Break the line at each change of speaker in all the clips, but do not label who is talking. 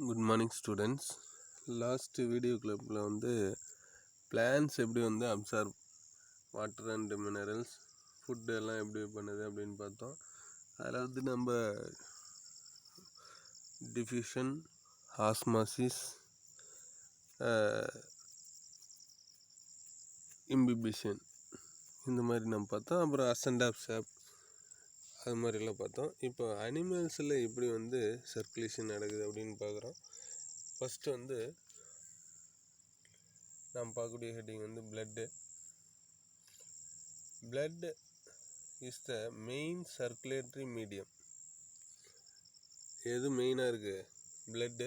Good morning students. Last video கிளிப்பில் plants எப்படி absorb water and minerals food எல்லாம் எப்படி பண்ணுது அப்படின்னு பார்த்தோம். அதில் நம்ம டிஃப்யூஷன், ஆஸ்மாசிஸ், இம்பிபிஷன் இந்த மாதிரி நம்ம பார்த்தோம். அப்புறம் அசெண்ட் ஆஃப் சாப் அது மாதிரிலாம் பார்த்தோம். இப்போ அனிமல்ஸில் எப்படி சர்க்குலேஷன் நடக்குது அப்படின்னு பார்க்குறோம். ஃபஸ்ட்டு நாம் பார்க்கக்கூடிய heading blood is the main circulatory medium. எது மெயினாக இருக்குது? blood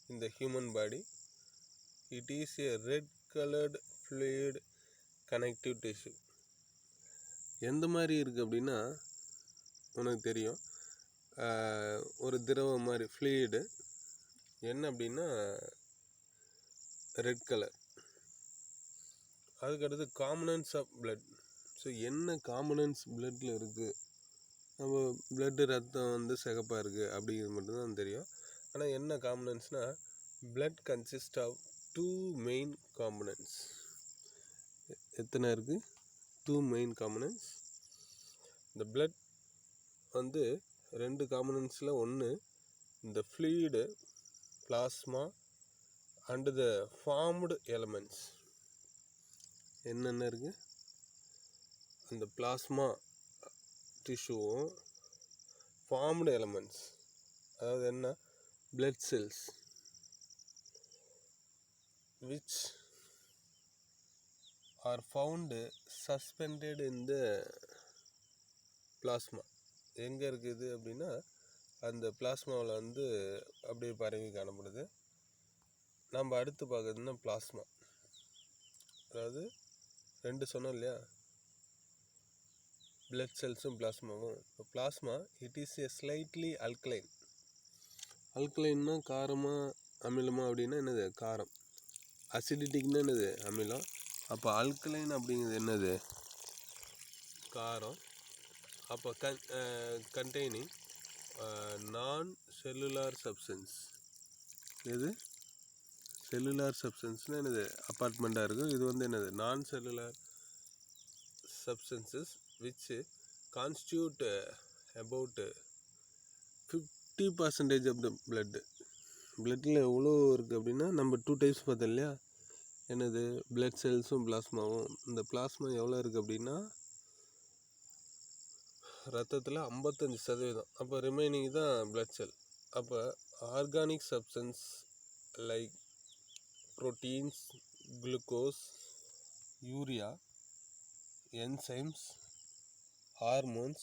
in the human body. It is a red colored fluid connective tissue. எந்த மாதிரி இருக்குது அப்படின்னா உனக்கு தெரியும், ஒரு திரவம் மாதிரி ஃப்ளூயிடு. என்ன அப்படின்னா ரெட் கலர். அதுக்கடுத்து காம்பனன்ட்ஸ் ஆஃப் blood. ஸோ என்ன காம்பனன்ட்ஸ் பிளட்டில் இருக்குது? நம்ம பிளட்டு ரத்தம் சிகப்பாக இருக்குது அப்படிங்கிறது மட்டும்தான் தெரியும். ஆனால் என்ன காம்பனன்ட்ஸ்னால் blood consist of 2 main components. எத்தனை இருக்குது? 2 மெயின் காம்பனன்ட்ஸ். இந்த பிளட் 2 காம்பனன்ட்ஸில் ஒன்று இந்த fluid, plasma and the formed elements. என்னென்ன இருக்குது? அந்த பிளாஸ்மா டிஷ்யூவும் ஃபார்ம்டு எலமெண்ட்ஸ், அதாவது என்ன, blood cells which are found suspended in the plasma. எங்கே இருக்குது அப்படின்னா அந்த பிளாஸ்மாவில் அப்படியே பரவி காணப்படுது. நம்ம அடுத்து பார்க்குறதுன்னா பிளாஸ்மா. அதாவது 2 சொன்னோம் இல்லையா, பிளட் செல்ஸும் பிளாஸ்மாவும். இப்போ plasma it is a slightly alkaline. அல்கலைன்னா காரமாக அமிலமா அப்படின்னா என்னது? காரம். அசிடிட்டிக்னா என்னது? அமிலம். அப்போ அல்கலைன் அப்படிங்கிறது என்னது? காரம். அப்போ கண்டெய்னிங் நான் செல்லுலார் சப்ஸ்டன்ஸ். எது? செல்லுலார் சப்ஸ்டன்ஸ்னால் என்னது? அப்பார்ட்மெண்ட்டாக இருக்கும். இது என்னது? நான் cellular substances which constitute about 50% of the blood. பிளட்டில் எவ்வளோ இருக்குது அப்படின்னா நம்ம 2 டைப்ஸ் பார்த்தோம் இல்லையா, என்னது? பிளட் செல்ஸும் பிளாஸ்மாவும். இந்த பிளாஸ்மா எவ்வளோ இருக்குது அப்படின்னா ரத்தத்தில் 55%. அப்போ ரிமைனிங் தான் பிளட் செல். அப்போ organic substance like proteins, glucose, urea, enzymes, hormones,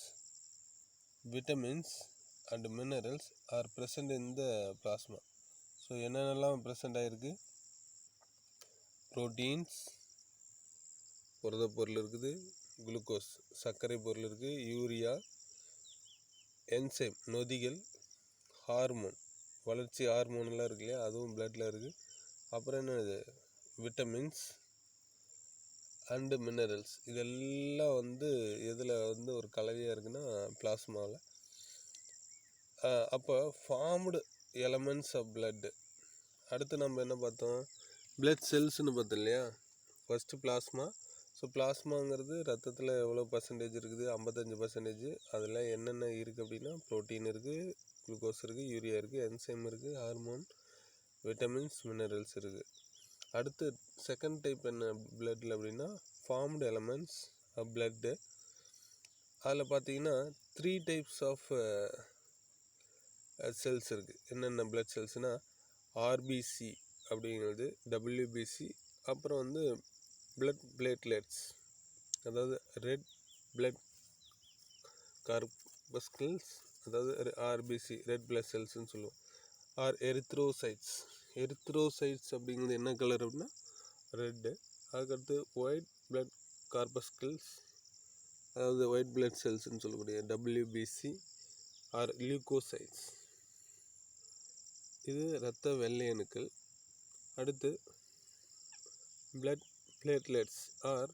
vitamins and minerals are present in the plasma. So என்னென்னலாம் ப்ரெசென்ட் ஆகிருக்கு? ப்ரோட்டீன்ஸ், புரத பொருள் இருக்குது, குளுக்கோஸ் சர்க்கரை பொருள் இருக்குது, யூரியா, என்சைம் நொதிகள், ஹார்மோன் வளர்ச்சி ஹார்மோன்லாம் இருக்கு இல்லையா, அதுவும் பிளட்டில் இருக்குது. அப்புறம் என்னது? Vitamins and minerals. இதெல்லாம் எதில் ஒரு கலவையாக இருக்குன்னா பிளாஸ்மாவில். அப்போ ஃபார்ம்டு எலமெண்ட்ஸ் ஆஃப் பிளட்டு. அடுத்து நம்ம என்ன பார்த்தோம்? பிளட் செல்ஸ்னு பார்த்தோம் இல்லையா. First plasma. ஸோ பிளாஸ்மாங்கிறது ரத்தத்தில் எவ்வளோ பர்சன்டேஜ் இருக்குது? 55%. அதில் என்னென்ன இருக்குது அப்படின்னா ப்ரோட்டீன் இருக்குது, குளுக்கோஸ் இருக்குது, யூரியா இருக்குது, என்சைம் இருக்குது, ஹார்மோன், விட்டமின்ஸ், மினரல்ஸ் இருக்குது. அடுத்து செகண்ட் டைப் என்ன பிளட்டில் அப்படின்னா ஃபார்ம்டு எலமெண்ட்ஸ் ஆஃப் பிளட்டு. அதில் பார்த்தீங்கன்னா 3 டைப்ஸ் ஆஃப் செல்ஸ் இருக்குது. என்னென்ன பிளட் செல்ஸ்னால் ஆர்பிசி அப்படிங்கிறது, டபிள்யூபிசி, அப்புறம் பிளட் பிளேட்லெட்ஸ், அதாவது ரெட் பிளட் கார்பஸ்கிள்ஸ், அதாவது ஆர்பிசி ரெட் பிளட் செல்ஸ்ன்னு சொல்லுவோம். R erythrocytes. எரித்ரோசைட்ஸ் அப்படிங்கிறது என்ன கலர் அப்படின்னா ரெட்டு. அதுக்கடுத்து ஒயிட் பிளட் கார்பஸ்கிள்ஸ், அதாவது ஒயிட் பிளட் செல்ஸ்ன்னு சொல்லக்கூடிய டபிள்யூபிசி ஆர் லியூகோசைட்ஸ். இது இரத்த வெள்ளை அணுக்கள். அடுத்து பிளட் பிளேட்லெட்ஸ் ஆர்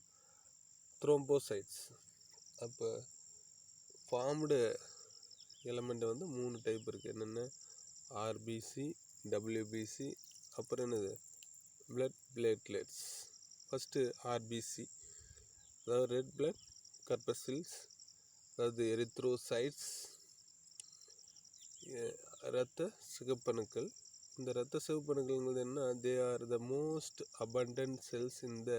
த்ரோம்போசைட்ஸ். அப்போ ஃபார்ம்டு எலமெண்ட்டை 3 டைப் இருக்குது. என்னென்ன? ஆர்பிசி, டபிள்யூபிசி, அப்புறம் என்னது பிளட் பிளேட்லெட்ஸ். ஃபஸ்ட்டு ஆர்பிசி, அதாவது ரெட் பிளட் கர்பசில்ஸ், அதாவது எரித்ரோசைட்ஸ், இரத்த சிகப்பணுக்கள். இந்த இரத்த சிவப்பணுக்கள் என்ன, they are the most abundant cells in the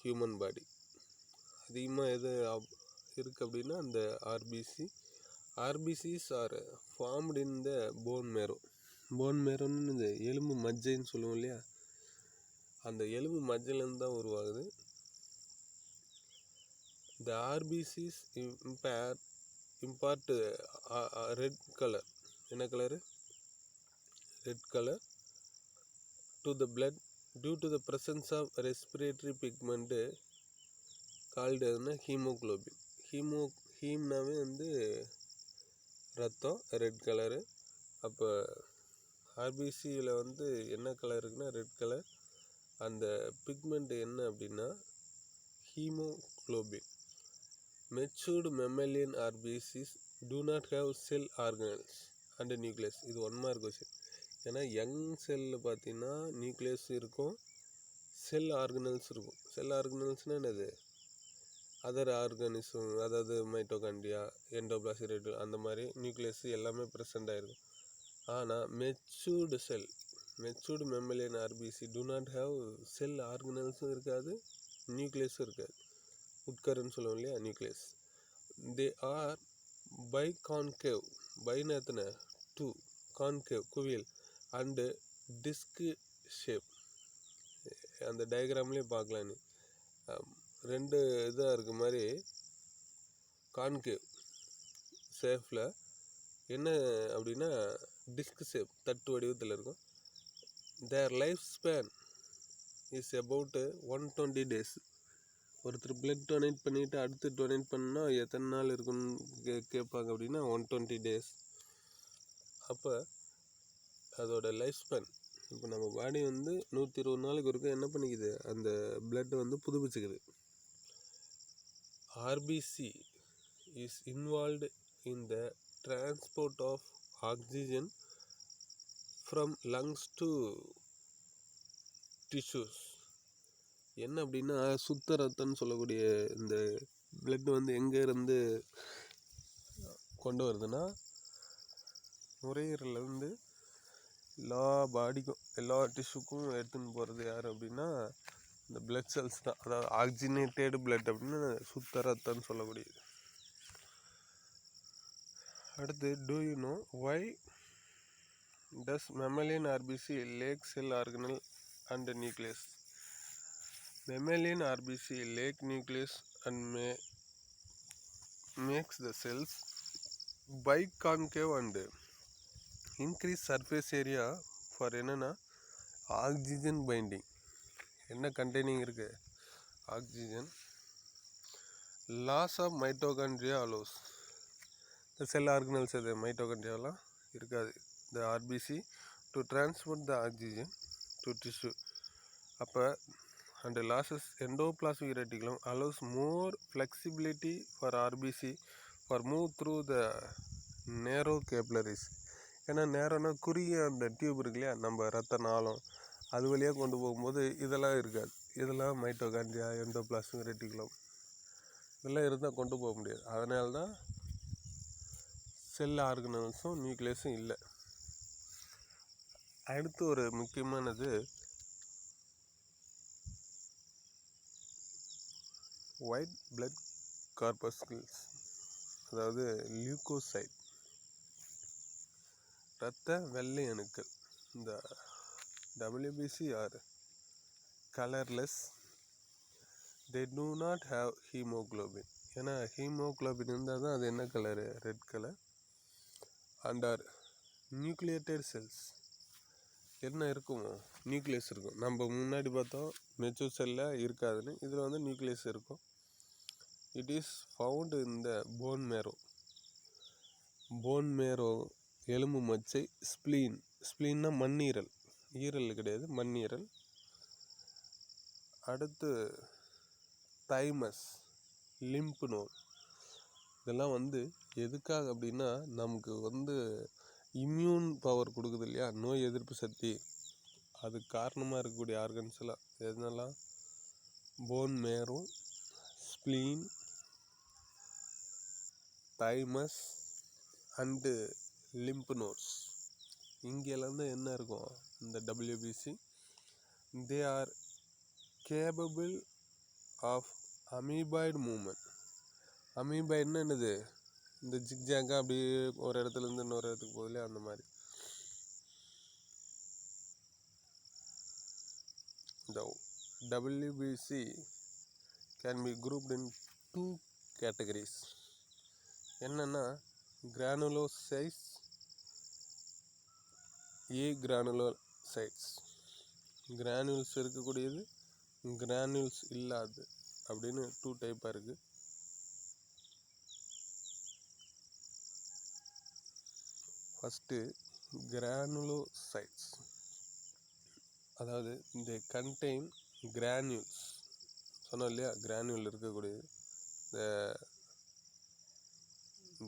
human body. அதிகமாக எது இருக்குது அப்படின்னா அந்த RBC. RBCs are formed in the bone marrow. Bone மேரோன்னு இந்த எலும்பு மஜ்ஜைன்னு சொல்லுவோம் இல்லையா, அந்த எலும்பு மஜ்ஜையிலேருந்து தான் உருவாகுது. இந்த ஆர்பிசிஸ் இம்பார்ட் ரெட் கலர். என்ன colour? Red colour to the blood due to the presence of respiratory pigment called hemoglobin. ஹீம்னாவே ரத்தம், ரெட் கலரு. அப்போ ஆர்பிசியில் என்ன கலர் இருக்குன்னா ரெட் கலர். அந்த பிக்மெண்ட் என்ன அப்படின்னா haemoglobin. Mature mammalian RBCs do not have cell organelles and nucleus. இது 1 mark question. ஏன்னா young செல்லில் பார்த்தீங்கன்னா நியூக்ளியஸ் இருக்கும், செல் ஆர்கனல்ஸ் இருக்கும். செல் ஆர்கனல்ஸ்னால் என்னது, அதர் ஆர்கானிசம், அதாவது மைட்டோகாண்ட்ரியா, எண்டோபிளாஸ்மிக் ரெட்டிகுலம், அந்த மாதிரி நியூக்ளியஸ் எல்லாமே ப்ரெசென்ட் ஆகிருக்கும். ஆனால் mature cell, mature mammalian RBC do not have cell ஆர்கனல்ஸும் இருக்காது, நியூக்ளியஸும் இருக்காது. உட்கருன்னு சொல்லுவோம் இல்லையா, நியூக்ளியஸ். They are biconcave. பைன்னு எத்தனை? 2. கான்கேவ் குவியல் அண்டு டிஸ்க் ஷேப். அந்த டயக்ராம்லேயே பார்க்கலாம். நீ 2 இதாக இருக்க மாதிரி கான்கேவ் ஷேப்பில் என்ன அப்படின்னா டிஸ்க் ஷேப், தட்டு வடிவத்தில் இருக்கும். Their life span is about 120 days. ஒருத்தர் பிளட் டொனேட் பண்ணிவிட்டு அடுத்து டொனேட் பண்ணால் எத்தனை நாள் இருக்குன்னு கேட்பாங்க அப்படின்னா 120 days. அப்போ அதோட லைஃப் ஸ்பேன், இப்போ நம்ம பாடி 120 நாளுக்கு ஒருக்க என்ன பண்ணிக்குது, அந்த பிளட்டை புதுப்பிச்சுக்குது. RBC is involved in the transport of oxygen from lungs to tissues. என்ன அப்படின்னா சுத்த ரத்தம்னு சொல்லக்கூடிய இந்த பிளட் எங்கே இருந்து கொண்டு வருதுன்னா நுரையீரலேருந்து எல்லா பாடிக்கும், எல்லா டிஷ்யூக்கும் எடுத்துன்னு போகிறது யார் அப்படின்னா இந்த பிளட் செல்ஸ் தான். அதாவது ஆக்சிஜனேட்டட் பிளட் அப்படின்னு சுத்த ரத்தம்னு சொல்லக்கூடியது. அடுத்து, do you know why does mammalian RBC lack cell organelle and nucleus? Mammalian RBC lack nucleus and makes the cells biconcave and increase surface area for என்னன்னா ஆக்சிஜன் பைண்டிங். என்ன containing இருக்கு? Oxygen. Loss of mitochondria allows இந்த cell organelles எது மைட்டோகாண்ட்ரியாலாம் இருக்காது. இந்த RBC to transport the oxygen to tissue. அப்போ and losses endoplasmic reticulum allows more flexibility for RBC for move through the narrow capillaries. ஏன்னா நேரோனா குறுகிய அந்த டியூப் இருக்கு இல்லையா, நம்ம ரத்த நாளம், அது வழியாக கொண்டு போகும்போது இதெல்லாம் இருக்காது. இதெல்லாம் மைட்டோகாண்ட்ரியா, எண்டோபிளாஸ்மிக் ரெட்டிகுலம் இதெல்லாம் இருந்தால் கொண்டு போக முடியாது. அதனால தான் செல் ஆர்கனல்ஸும் நியூக்ளியஸும் இல்லை. அடுத்து ஒரு முக்கியமானது ஒயிட் பிளட் கார்பஸ்கிள்ஸ், அதாவது லியூகோசைட், இரத்த வெள்ளை அணுக்கள். இந்த WBC are colourless, they do not have haemoglobin. ஏன்னா ஹீமோக்ளோபின் இருந்தால் தான் அது என்ன colour, red colour. And are nucleated cells. என்ன இருக்குமோ நியூக்ளியஸ் இருக்கும். நம்ம முன்னாடி பார்த்தோம் மெச்சூர் செல்லில் இருக்காதுன்னு, இதில் நியூக்ளியஸ் இருக்கும். It is found in the bone marrow. Phone மேரோ எலும்பு மச்சை. ஸ்ப்ளீன், ஸ்ப்ளீன்னா மண்ணீரல், ஈரல் கிடையாது மண்ணீரல். அடுத்து தைமஸ், லிம்ப் நோட். இதெல்லாம் எதுக்காக அப்படின்னா நமக்கு இம்யூன் பவர் கொடுக்குது இல்லையா, நோய் எதிர்ப்பு சக்தி, அது காரணமாக இருக்கக்கூடிய ஆர்கன்ஸ் எல்லாம் எதுனெல்லாம், bone marrow, spleen, thymus and lymph nodes, இங்கெல்லாம் தான் என்ன இருக்கும் இந்த WBC. They are capable of amoeboid movement. அமீபாய்டுன்னா என்னது, இந்த ஜிக்ஜாக்காக அப்படி ஒரு இடத்துலேருந்து இன்னொரு இடத்துக்கு போகுதுல, அந்த மாதிரி. The WBC can be grouped in 2 categories. என்னன்னா கிரானுலோசைட்ஸ், கிரானுலோசைட்ஸ், கிரானுல்ஸ் இருக்கக்கூடியது, கிரானுல்ஸ் இல்லாது அப்படின்னு 2 டைப்பாக இருக்குது. ஃபஸ்ட்டு கிரானுலோசைட்ஸ், அதாவது இந்த கண்டெயின் கிரானியூல்ஸ், சொன்னோம் இல்லையா, கிரானியூல் இருக்கக்கூடியது. இந்த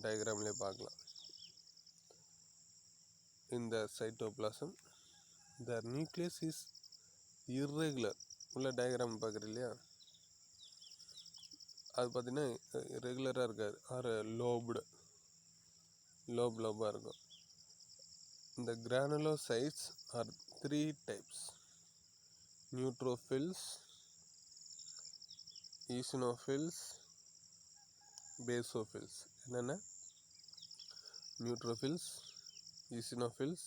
டயக்ராம்லேயே பார்க்கலாம். இந்த cytoplasm, the nucleus is irregular. உள்ள டயக்ராம் பார்க்குறீங்க இல்லையா, அது பார்த்தீங்கன்னா ரெகுலராக இருக்காது, ஆர் லோபாக இருக்கும். இந்த granulocytes are 3 types: neutrophils, eosinophils, basophils. என்னென்ன? Neutrophils, eosinophils,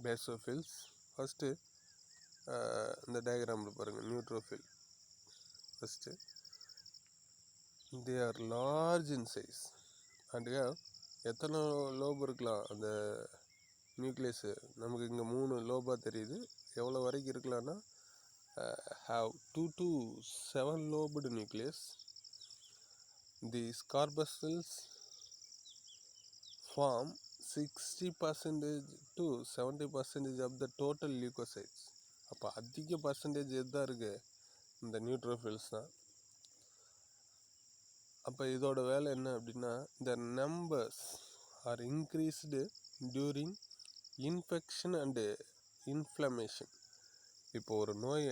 basophils. ஃபஸ்ட்டு இந்த டயக்ராமில் பாருங்கள். Neutrophil first, they are large in size and எத்தனை லோப் இருக்கலாம் அந்த நியூக்ளியஸு, நமக்கு இங்கே 3 லோபாக தெரியுது. எவ்வளோ வரைக்கும் இருக்கலாம்னா have 2 to 7 lobed nucleus. These corpuscles form 60% to 70% of the total leukocytes. அப்போ அதிக பர்சன்டேஜ் எதுதான் இருக்குது, இந்த நியூட்ரோஃபில்ஸ் தான். அப்போ இதோட வேலை என்ன அப்படின்னா, the numbers are increased during infection and inflammation. இப்போ ஒரு நோய்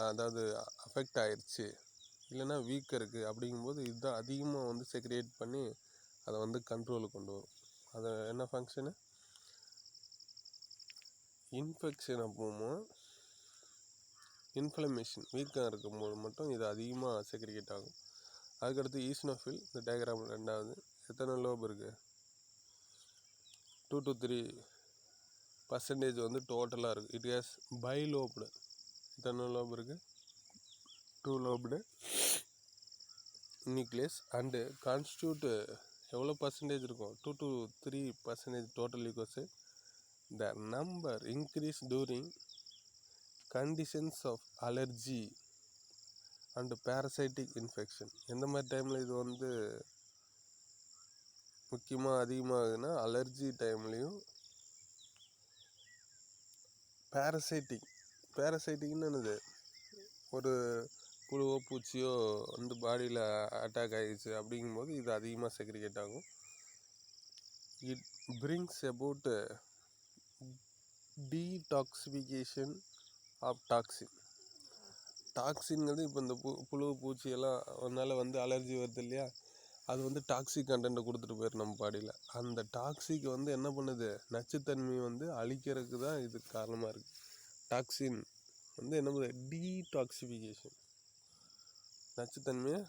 அதாவது அஃபெக்ட் ஆயிடுச்சு, இல்லைன்னா வீக்காக இருக்குது அப்படிங்கும்போது இதுதான் அதிகமாக வந்து செக்ரியேட் பண்ணி அதை வந்து கண்ட்ரோலுக்கு கொண்டு வரும். அது என்ன ஃபங்க்ஷனு, இன்ஃபெக்ஷன் அப்பவும் இன்ஃப்ளமேஷன், வீக்காக இருக்கும்போது மட்டும் இது அதிகமாக செக்ரிகேட் ஆகும். அதுக்கடுத்து ஈசினோஃபில், இந்த டயக்ராம் 2வது. எத்தனை லோப் இருக்குது, 2 to 3% வந்து டோட்டலாக இருக்குது. It has bilobed. எத்தனை லோப் இருக்குது, 2 லோப்டு நியூக்ளியஸ் அண்டு கான்ஸ்டியூட் எவ்வளோ பர்சன்டேஜ் இருக்கும், 2 to 3% total leucocyte. The number increase during conditions of allergy and parasitic infection. எந்த மாதிரி டைமில் இது வந்து முக்கியமாக அதிகமாகுதுன்னா, அலர்ஜி டைம்லேயும் பேரசைட்டிக்னு என்னது, ஒரு புழுவோ பூச்சியோ வந்து பாடியில் அட்டாக் ஆகிடுச்சு அப்படிங்கும்போது இது அதிகமாக செக்ரிகேட் ஆகும். It brings about detoxification of toxin. டாக்ஸின்ங்கிறது இப்போ இந்த புழு பூச்சியெல்லாம் அதனால் வந்து அலர்ஜி வருது இல்லையா, அது வந்து டாக்ஸிக் கண்டென்ட்டை கொடுத்துட்டு போயிடும் நம்ம பாடியில். அந்த டாக்ஸிக் வந்து என்ன பண்ணுது, நச்சுத்தன்மையை வந்து அழிக்கிறதுக்கு தான் இது காரணமாக இருக்குது. டாக்ஸின் வந்து என்ன பண்ணுது, டீடாக்சிஃபிகேஷன், நச்சுத்தன்மையை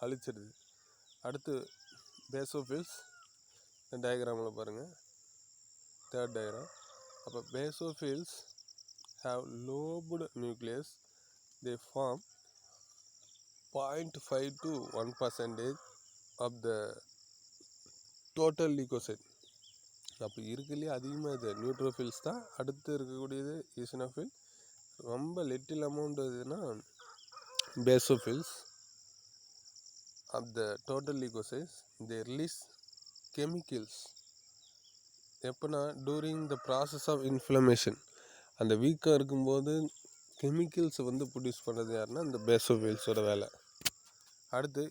அழிச்சிடுது. அடுத்து பேசோஃபில்ஸ், இந்த டயக்ராமில் பாருங்கள், 3rd டயக்ராம். அப்போ basophils have lobed nucleus. They form 0.5 to 1% of the total leukocyte. அப்போ இருக்குல்லையே அதிகமாக இது நியூட்ரோஃபில்ஸ் தான். அடுத்து இருக்கக்கூடியது ஈசினோஃபில். ரொம்ப லிட்டில் அமௌண்ட் இதுன்னா basophils. Of the total leukocytes they release chemicals. எப்போனா during the process of inflammation, அந்த வீக்காக இருக்கும்போது கெமிக்கல்ஸை வந்து ப்ரொடியூஸ் பண்ணுறது யாருன்னா இந்த பேசோஃபில்ஸோட வேலை. அடுத்து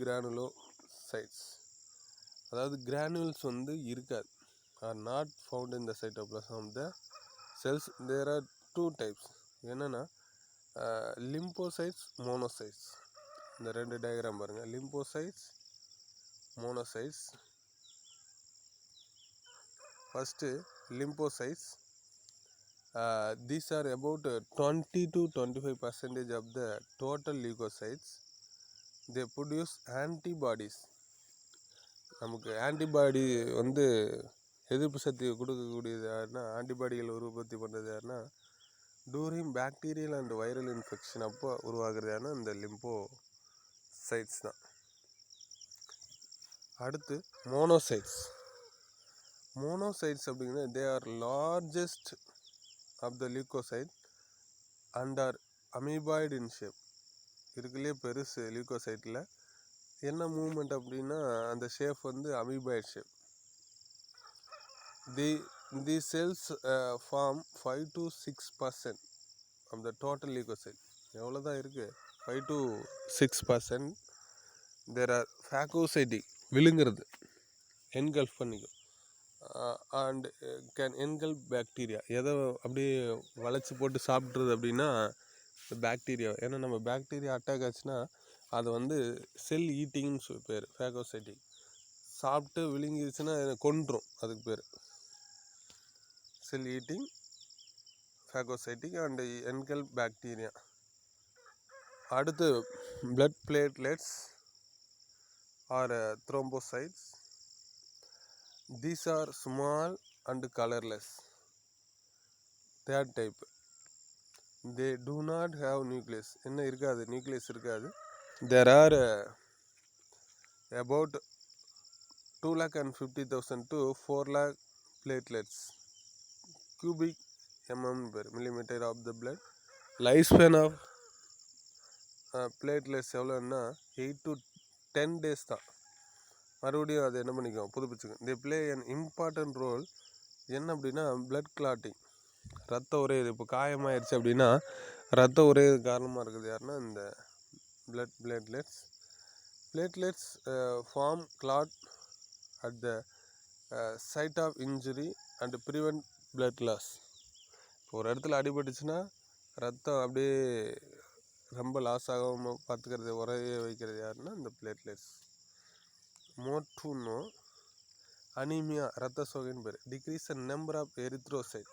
கிரானுலோசைட்ஸ், அதாவது கிரானுவல்ஸ் வந்து இருக்காது, are not found in the cytoplasm of the cells. There are 2 types. என்னென்னா லிம்போசைட்ஸ், மோனோசைட்ஸ். இந்த 2 டயக்ராம் பாருங்கள். Lymphocytes, monocytes. First lymphocytes. These are about 20 to 25% of the total leukocytes. They produce antibodies. நமக்கு antibody வந்து எதிர்ப்பு சக்தியை கொடுக்கக்கூடியது யாருன்னா, ஆன்டிபாடிகள் உற்பத்தி பண்ணுறது யாருன்னா, during bacterial and viral infection அப்போ உருவாகிறது யாருன்னா இந்த லிம்போசைட்ஸ் தான். அடுத்து மோனோசைட்ஸ். மோனோசைட்ஸ் அப்படிங்கிறது they are largest of the leucocyte and are amoeboid in shape. இருக்குல்லையே பெருசு லியூக்கோசைட்டில். என்ன மூவ்மெண்ட் அப்படின்னா அந்த ஷேப் வந்து amoeboid shape. The cells form 5 to 6% of the total leucocyte. எவ்வளோ தான் இருக்குது? 5 to 6%. தேர் ஆர் ஃபேகோசைட்டிக், விழுங்கிறது, என்கல்ஃப் பண்ணிக்கும். And can engulf bacteria. எதை அப்படியே வளைச்சி போட்டு சாப்பிட்றது அப்படின்னா பாக்டீரியா. ஏன்னா நம்ம பாக்டீரியா அட்டாக் ஆச்சுன்னா அதை வந்து செல் ஈட்டிங்னு பேர், ஃபேகோசைட்டிக். சாப்பிட்டு விழுங்கிடுச்சுன்னா கொன்றும், அதுக்கு பேர் cell eating, phagocytic and engulf bacteria. அடுத்து blood platelets or thrombocytes. These are small and colorless. Third type. They do not have nucleus. என்ன இருக்காது? நியூக்ளியஸ் இருக்காது. There are about 250,000 to 4 lakh platelets, cubic millimeter of the blood. Lifespan of platelets எவ்வளோன்னா 8 to 10 days தான். மறுபடியும் அதை என்ன பண்ணிக்கும்? புதுப்பிச்சுக்கும். They play an important role. என்ன அப்படின்னா பிளட் கிளாட்டிங், ரத்த உறையுது. இப்போ காயமாயிருச்சு அப்படின்னா ரத்த உறையுது காரணமாக இருக்குது யாருன்னா இந்த blood platelets. Platelets form clot at the site of injury and prevent blood loss. இப்போ ஒரு இடத்துல அடிபட்டுச்சுன்னா ரத்தம் அப்படியே ரொம்ப லாஸ் ஆகாமல் பார்த்துக்கிறது, உரைய வைக்கிறது யாருன்னா இந்த பிளேட்லெட்ஸ். மோட்டுனோ அனீமியா, ரத்த சோகைன்னு பேர். Decrease the number of erythrocyte.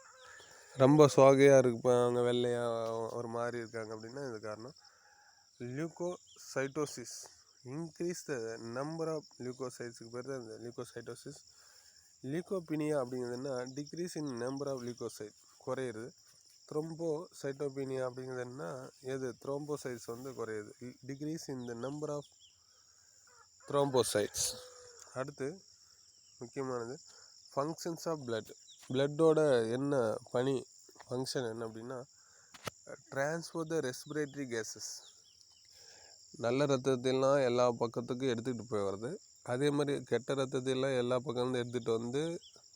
ரொம்ப சோகையாக இருப்பாங்க, வெள்ளையாக ஒரு மாதிரி இருக்காங்க அப்படின்னா இது காரணம். Leucocytosis, increase the number of லியூகோசைட்ஸுக்கு பேர் தான் இந்த லியூகோசைட்டோசிஸ். லியூகோபீனியா அப்படிங்கிறதுனா decrease in number of leucocyte, குறையுது. த்ரோம்போசைட்டோபீனியா அப்படிங்கிறதுனா எது? த்ரோம்போசைட்ஸ் வந்து குறையுது. Decrease in the number of thrombocytes. அடுத்து முக்கியமானது ஃபங்க்ஷன்ஸ் ஆஃப் பிளட். பிளட்டோட என்ன பணி, ஃபங்க்ஷன் என்ன அப்படின்னா டிரான்ஸ்போர்ட் த ரெஸ்பிரேட்டரி கேஸஸ். நல்ல ரத்தத்தையெல்லாம் எல்லா பக்கத்துக்கும் எடுத்துகிட்டு போய் வருது. அதே மாதிரி கெட்ட ரத்தத்தையெல்லாம் எல்லா பக்கம்லேருந்து எடுத்துகிட்டு வந்து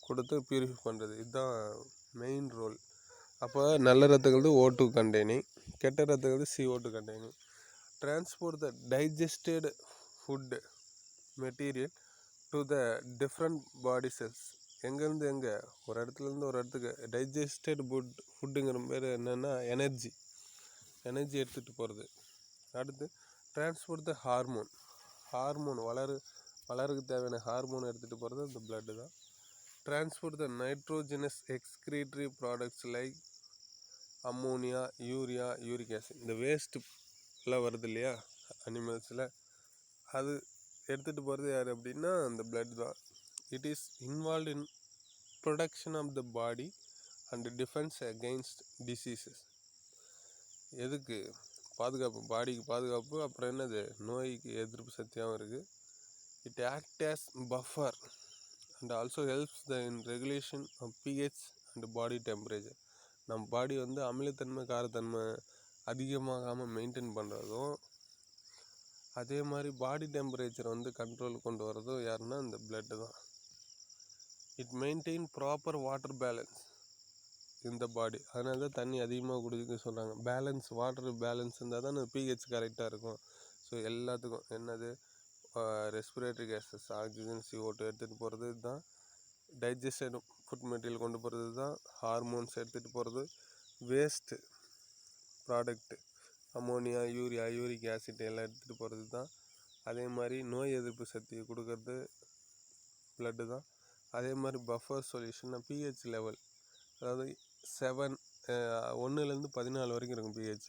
கொடுத்து பியூரிஃபை பண்ணுறது. இதுதான் மெயின் ரோல். அப்போ நல்ல ரத்தங்கிறது O2 கண்டெய்னிங், கெட்ட ரத்தங்கிறது CO2 containing. Transport the digested food material to the different body cells. எங்கேருந்து எங்கே? ஒரு இடத்துலேருந்து ஒரு இடத்துக்கு. டைஜஸ்டட் ஃபுட்டுங்கிற பேர் என்னென்னா எனர்ஜி எடுத்துகிட்டு போகிறது. அடுத்து டிரான்ஸ்போர்ட் த ஹார்மோன் வளருக்கு தேவையான ஹார்மோன் எடுத்துகிட்டு போகிறது இந்த பிளட்டு தான். Transport the nitrogenous excretory products like ammonia, urea, uric acid. இந்த வேஸ்ட்டுலாம் வருது இல்லையா அனிமல்ஸில், அது எடுத்துகிட்டு போகிறது யார் அப்படின்னா அந்த பிளட் தான். It is involve in production of the body and defence against diseases. எதுக்கு? பாதுகாப்பு, பாடிக்கு பாதுகாப்பு. அப்புறம் என்னது? நோய்க்கு எதிர்ப்பு சக்தியாகவும் இருக்குது. It act as buffer and also helps the in regulation of pH and body temperature. நம்ம பாடி வந்து அமிலத்தன்மை காரத்தன்மை அதிகமாகாமல் மெயின்டைன் பண்ணுறதும், அதே மாதிரி பாடி டெம்பரேச்சர் வந்து கண்ட்ரோல் கொண்டு வரதும் யாருன்னா இந்த பிளட்டு தான். It maintain proper water balance இந்த பாடி. அதனால தான் தண்ணி அதிகமாக குடிக்க சொல்கிறாங்க. பேலன்ஸ், வாட்டர் பேலன்ஸ் இருந்தால் தான் pH கரெக்டாக இருக்கும். ஸோ எல்லாத்துக்கும் என்னது ரெஸ்பிரேட்டரி கேஸஸ் ஆக்சிஜன் CO2 எடுத்துகிட்டு போகிறது தான், டைஜஸ்டட் ஃபுட் மெட்டீரியல் கொண்டு போகிறது தான், ஹார்மோன்ஸ் எடுத்துகிட்டு போகிறது, waste product ammonia, urea, uric acid எல்லாம் எடுத்துகிட்டு போகிறது தான். அதே மாதிரி நோய் எதிர்ப்பு சக்தியை கொடுக்கறது பிளட்டு தான். அதே மாதிரி பஃபர் சொல்யூஷன்னா pH லெவல், அதாவது 7 1லேருந்து 14 வரைக்கும் இருக்கும் pH.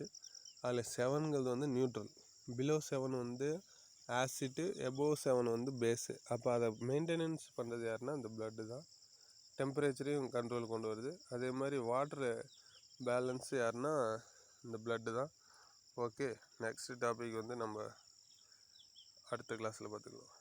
அதில் 7ங்கிறது வந்து நியூட்ரல், பிலோ 7 வந்து ஆசிட்டு, எபோவ் 7 வந்து பேஸு. அப்போ அதை மெயின்டெனன்ஸ் பண்ணுறது யாருன்னா இந்த பிளட்டு தான். டெம்பரேச்சரையும் கண்ட்ரோல் கொண்டு வருது. அதே மாதிரி வாட்ரு பேலன்ஸ் யாருன்னா இந்த பிளட்டு தான். ஓகே, நெக்ஸ்ட் டாபிக் வந்து நம்ம அடுத்த கிளாஸில் பார்த்துக்கலாம்.